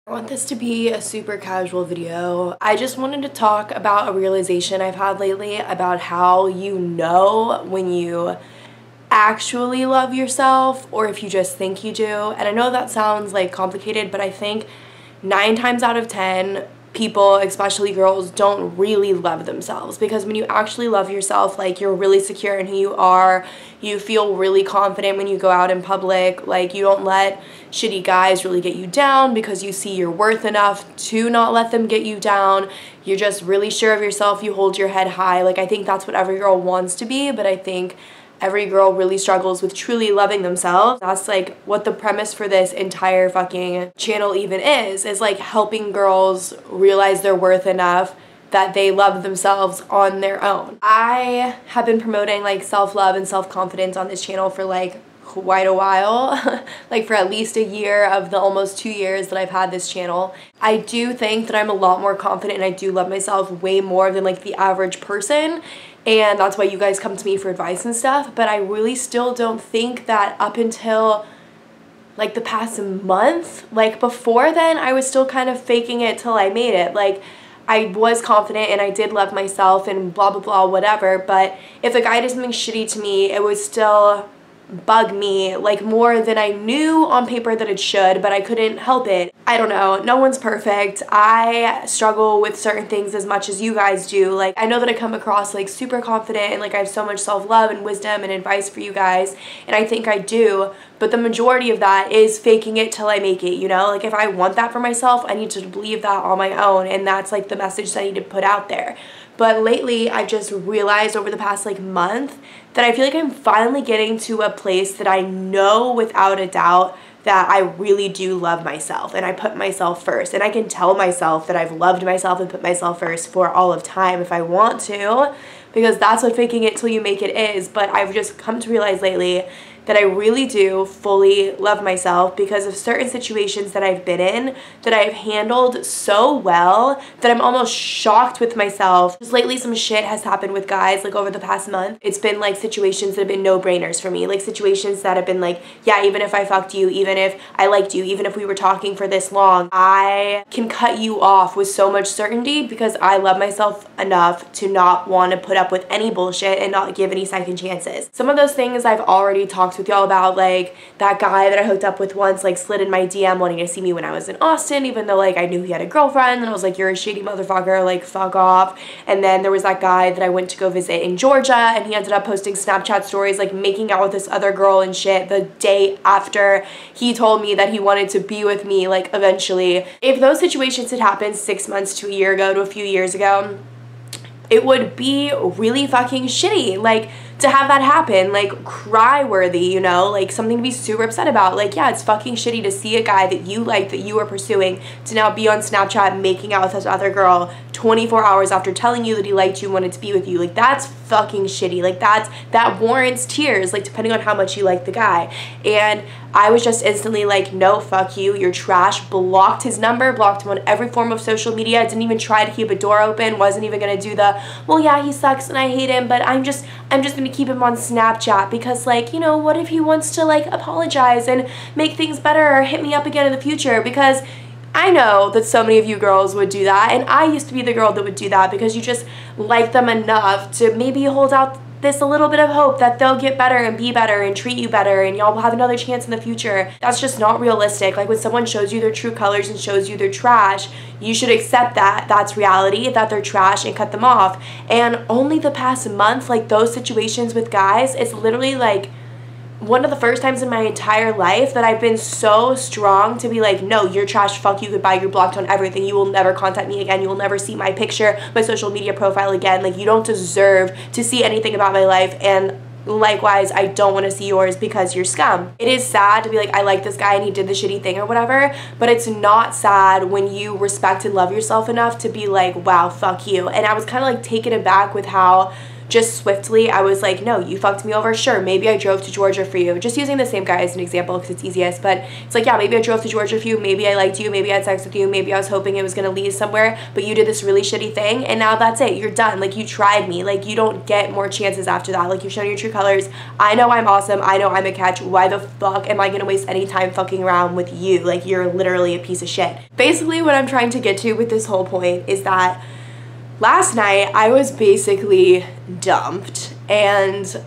I want this to be a super casual video. I just wanted to talk about a realization I've had lately about how you know when you actually love yourself or if you just think you do. And I know that sounds like complicated, but I think 9 times out of 10 people, especially girls, don't really love themselves, because when you actually love yourself, like, you're really secure in who you are, you feel really confident when you go out in public, like, you don't let shitty guys really get you down because you see your worth enough to not let them get you down. You're just really sure of yourself, you hold your head high. Like, I think that's what every girl wants to be, but I think every girl really struggles with truly loving themselves. That's like what the premise for this entire fucking channel even is like helping girls realize their worth enough that they love themselves on their own. I have been promoting like self-love and self-confidence on this channel for like quite a while, like for at least a year of the almost 2 years that I've had this channel. I do think that I'm a lot more confident and I do love myself way more than like the average person, and that's why you guys come to me for advice and stuff, but I really still don't think that up until like the past month, like before then, I was still kind of faking it till I made it. Like, I was confident and I did love myself and blah blah blah whatever, but if a guy did something shitty to me, it would still bug me like more than I knew on paper that it should, but I couldn't help it. I don't know, no one's perfect. I struggle with certain things as much as you guys do. Like, I know that I come across like super confident and like I have so much self-love and wisdom and advice for you guys, and I think I do, but the majority of that is faking it till I make it, you know? Like, if I want that for myself, I need to believe that on my own, and that's like the message that I need to put out there. But lately, I've just realized over the past like month that I feel like I'm finally getting to a place that I know without a doubt that I really do love myself and I put myself first. And I can tell myself that I've loved myself and put myself first for all of time if I want to, because that's what faking it till you make it is. But I've just come to realize lately that I really do fully love myself because of certain situations that I've been in that I've handled so well that I'm almost shocked with myself. Just lately some shit has happened with guys like over the past month. It's been like situations that have been no-brainers for me, like situations that have been like, yeah, even if I fucked you, even if I liked you, even if we were talking for this long, I can cut you off with so much certainty because I love myself enough to not want to put up with any bullshit and not give any second chances. Some of those things I've already talked with y'all about, like that guy that I hooked up with once like slid in my DM wanting to see me when I was in Austin, even though like I knew he had a girlfriend, and I was like, you're a shady motherfucker, like fuck off. And then there was that guy that I went to go visit in Georgia, and he ended up posting Snapchat stories like making out with this other girl and shit the day after he told me that he wanted to be with me like eventually. If those situations had happened 6 months to a year ago to a few years ago, it would be really fucking shitty, like, to have that happen, like, cry-worthy, you know, like, something to be super upset about. Like, yeah, it's fucking shitty to see a guy that you like, that you were pursuing, to now be on Snapchat making out with this other girl 24 hours after telling you that he liked you and wanted to be with you. Like, that's fucking shitty. Like, that warrants tears, like, depending on how much you like the guy. And I was just instantly like, no, fuck you, you're trash. Blocked his number, blocked him on every form of social media, didn't even try to keep a door open, wasn't even gonna do the, well, yeah, he sucks and I hate him, but I'm just gonna keep him on Snapchat because, like, you know, what if he wants to like apologize and make things better or hit me up again in the future? Because I know that so many of you girls would do that, and I used to be the girl that would do that because you just like them enough to maybe hold out this a little bit of hope that they'll get better and be better and treat you better and y'all will have another chance in the future. That's just not realistic. Like, when someone shows you their true colors and shows you they're trash, you should accept that that's reality, that they're trash, and cut them off. And only the past month, like, those situations with guys, it's literally like one of the first times in my entire life that I've been so strong to be like, no, you're trash, fuck you, goodbye, you're blocked on everything, you will never contact me again, you will never see my picture, my social media profile again, like, you don't deserve to see anything about my life, and likewise, I don't want to see yours because you're scum. It is sad to be like, I like this guy and he did the shitty thing or whatever, but it's not sad when you respect and love yourself enough to be like, wow, fuck you. And I was kind of like taken aback with how just swiftly, I was like, no, you fucked me over. Sure, maybe I drove to Georgia for you. Just using the same guy as an example because it's easiest. But it's like, yeah, maybe I drove to Georgia for you. Maybe I liked you. Maybe I had sex with you. Maybe I was hoping it was going to lead somewhere. But you did this really shitty thing. And now that's it. You're done. Like, you tried me. Like, you don't get more chances after that. Like, you're showing your true colors. I know I'm awesome. I know I'm a catch. Why the fuck am I going to waste any time fucking around with you? Like, you're literally a piece of shit. Basically, what I'm trying to get to with this whole point is that last night I was basically dumped, and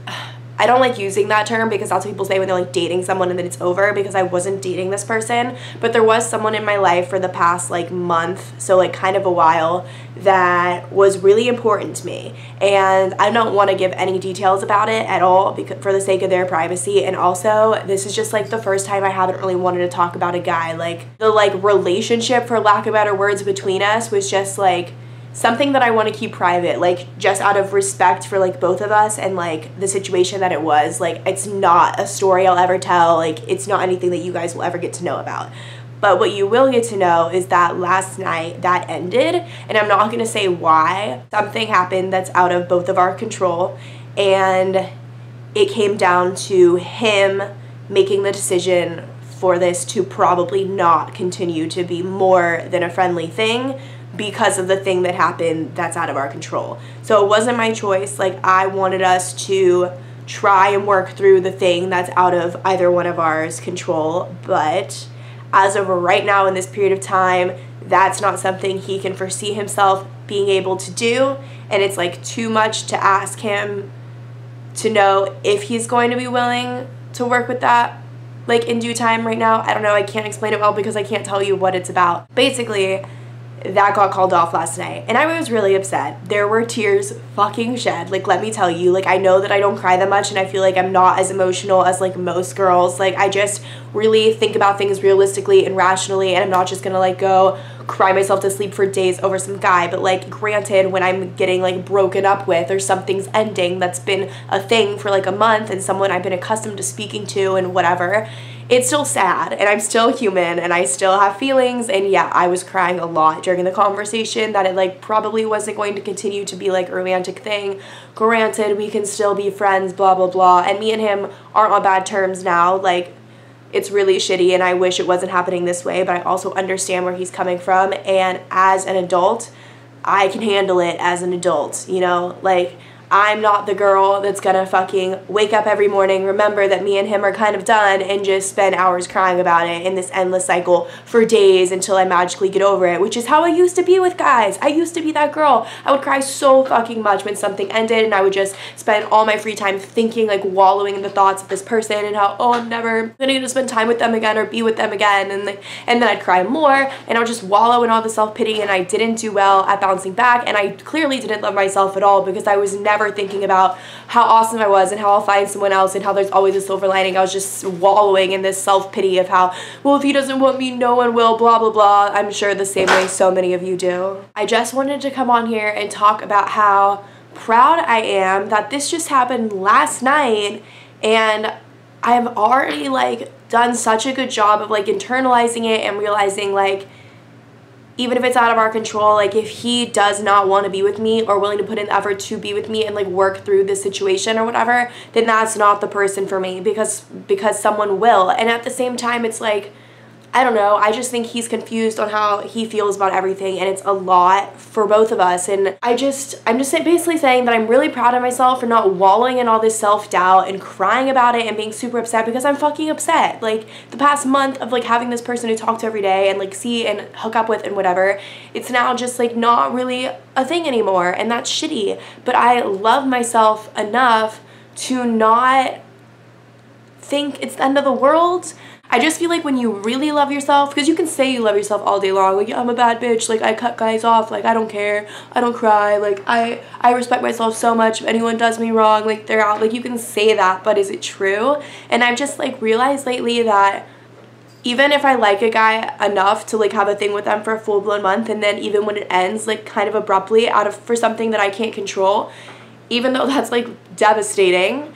I don't like using that term because that's what people say when they're like dating someone and then it's over, because I wasn't dating this person, but there was someone in my life for the past like month, so like kind of a while, that was really important to me, and I don't want to give any details about it at all because for the sake of their privacy. And also, this is just like the first time I haven't really wanted to talk about a guy. Like, the like relationship, for lack of better words, between us was just like something that I want to keep private, like just out of respect for like both of us and like the situation that it was. Like, it's not a story I'll ever tell, like it's not anything that you guys will ever get to know about. But what you will get to know is that last night that ended, and I'm not going to say why. Something happened that's out of both of our control, and it came down to him making the decision for this to probably not continue to be more than a friendly thing because of the thing that happened that's out of our control. So it wasn't my choice. Like, I wanted us to try and work through the thing that's out of either one of ours control, but as of right now in this period of time, that's not something he can foresee himself being able to do, and it's like too much to ask him to know if he's going to be willing to work with that like in due time right now. I don't know, I can't explain it well because I can't tell you what it's about. Basically, that got called off last night, and I was really upset. There were tears fucking shed, like, let me tell you. Like, I know that I don't cry that much, and I feel like I'm not as emotional as like most girls. Like, I just really think about things realistically and rationally, and I'm not just gonna like go cry myself to sleep for days over some guy. But like, granted, when I'm getting like broken up with, or something's ending that's been a thing for like a month, and someone I've been accustomed to speaking to and whatever, it's still sad, and I'm still human, and I still have feelings. And yeah, I was crying a lot during the conversation that it like probably wasn't going to continue to be like a romantic thing. Granted, we can still be friends, blah blah blah, and me and him aren't on bad terms now. Like, it's really shitty, and I wish it wasn't happening this way, but I also understand where he's coming from, and as an adult, I can handle it as an adult, you know? Like, I'm not the girl that's gonna fucking wake up every morning, remember that me and him are kind of done, and just spend hours crying about it in this endless cycle for days until I magically get over it, which is how I used to be with guys. I used to be that girl. I would cry so fucking much when something ended, and I would just spend all my free time thinking, like wallowing in the thoughts of this person and how, oh, I'm never gonna get to spend time with them again or be with them again, and then I'd cry more, and I would just wallow in all the self-pity, and I didn't do well at bouncing back, and I clearly didn't love myself at all because I was never thinking about how awesome I was and how I'll find someone else and how there's always a silver lining. I was just wallowing in this self-pity of how, well, if he doesn't want me, no one will, blah blah blah. I'm sure the same way so many of you do. I just wanted to come on here and talk about how proud I am that this just happened last night, and I've already like done such a good job of like internalizing it and realizing, like, even if it's out of our control, like if he does not want to be with me or willing to put in the effort to be with me and like work through this situation or whatever, then that's not the person for me, because someone will. And at the same time, it's like, I don't know, I just think he's confused on how he feels about everything, and it's a lot for both of us. And I'm just basically saying that I'm really proud of myself for not wallowing in all this self-doubt and crying about it and being super upset, because I'm fucking upset. Like, the past month of like having this person to talk to every day and like see and hook up with and whatever, it's now just like not really a thing anymore, and that's shitty. But I love myself enough to not think it's the end of the world. I just feel like when you really love yourself, because you can say you love yourself all day long, like, yeah, I'm a bad bitch, like, I cut guys off, like, I don't care, I don't cry, like, I respect myself so much. If anyone does me wrong, like, they're out. Like, you can say that, but is it true? And I've just like realized lately that even if I like a guy enough to like have a thing with them for a full-blown month, and then even when it ends like kind of abruptly for something that I can't control, even though that's like devastating,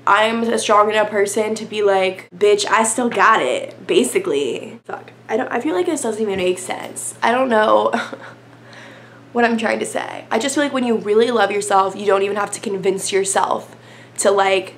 I'm a strong enough person to be like, bitch, I still got it, basically. Fuck. I feel like this doesn't even make sense. I don't know what I'm trying to say. I just feel like when you really love yourself, you don't even have to convince yourself to like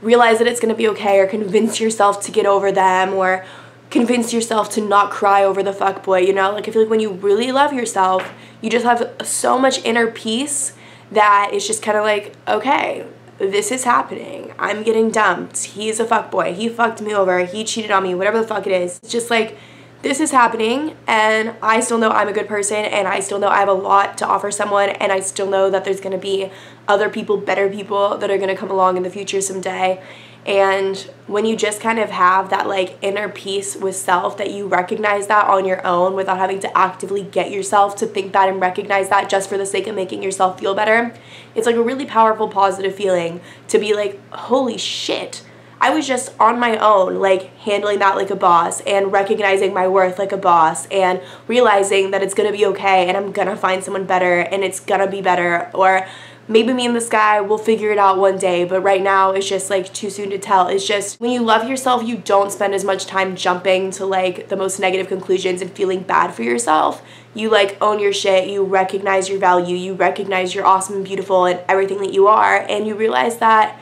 realize that it's gonna be okay, or convince yourself to get over them, or convince yourself to not cry over the fuckboy, you know? Like I feel like when you really love yourself, you just have so much inner peace that it's just kind of like, okay, this is happening. I'm getting dumped. He's a fuckboy. He fucked me over. He cheated on me. Whatever the fuck it is. It's just like, this is happening, and I still know I'm a good person, and I still know I have a lot to offer someone, and I still know that there's gonna be other people, better people that are gonna come along in the future someday. And when you just kind of have that like inner peace with self, that you recognize that on your own without having to actively get yourself to think that and recognize that just for the sake of making yourself feel better, it's like a really powerful, positive feeling to be like, holy shit, I was just on my own, like handling that like a boss, and recognizing my worth like a boss, and realizing that it's gonna be okay, and I'm gonna find someone better, and it's gonna be better, or maybe me and this guy will figure it out one day, but right now it's just like too soon to tell. It's just when you love yourself, you don't spend as much time jumping to like the most negative conclusions and feeling bad for yourself. You like own your shit, you recognize your value, you recognize you're awesome and beautiful and everything that you are, and you realize that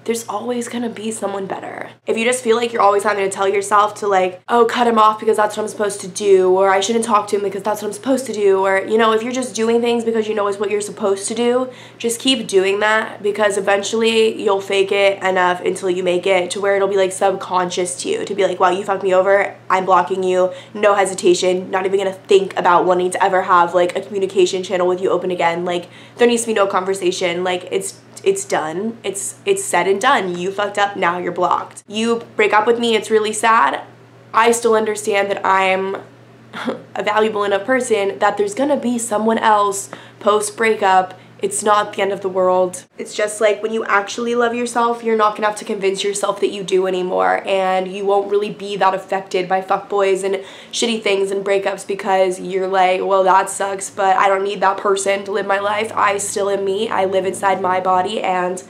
there's always gonna be someone better. If you just feel like you're always having to tell yourself to like, oh, cut him off because that's what I'm supposed to do, or I shouldn't talk to him because that's what I'm supposed to do, or, you know, if you're just doing things because you know it's what you're supposed to do, just keep doing that, because eventually you'll fake it enough until you make it to where it'll be like subconscious to you, to be like, wow, you fucked me over, I'm blocking you, no hesitation, not even gonna think about wanting to ever have like a communication channel with you open again. Like, there needs to be no conversation. Like, it's done. It's said and done. You fucked up, now you're blocked. You break up with me, it's really sad. I still understand that I'm a valuable enough person that there's gonna be someone else post-breakup. It's not the end of the world. It's just like when you actually love yourself, you're not gonna have to convince yourself that you do anymore, and you won't really be that affected by fuckboys and shitty things and breakups, because you're like, well, that sucks, but I don't need that person to live my life. I still am me. I live inside my body, and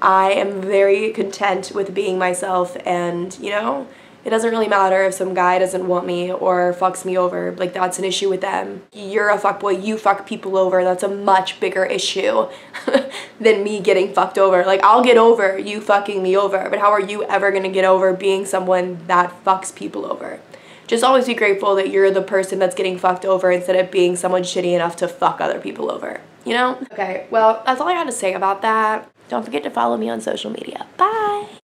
I am very content with being myself, and, you know, it doesn't really matter if some guy doesn't want me or fucks me over. Like, that's an issue with them. You're a fuckboy, you fuck people over. That's a much bigger issue than me getting fucked over. Like, I'll get over you fucking me over, but how are you ever gonna get over being someone that fucks people over? Just always be grateful that you're the person that's getting fucked over instead of being someone shitty enough to fuck other people over, you know? Okay, well, that's all I had to say about that. Don't forget to follow me on social media. Bye!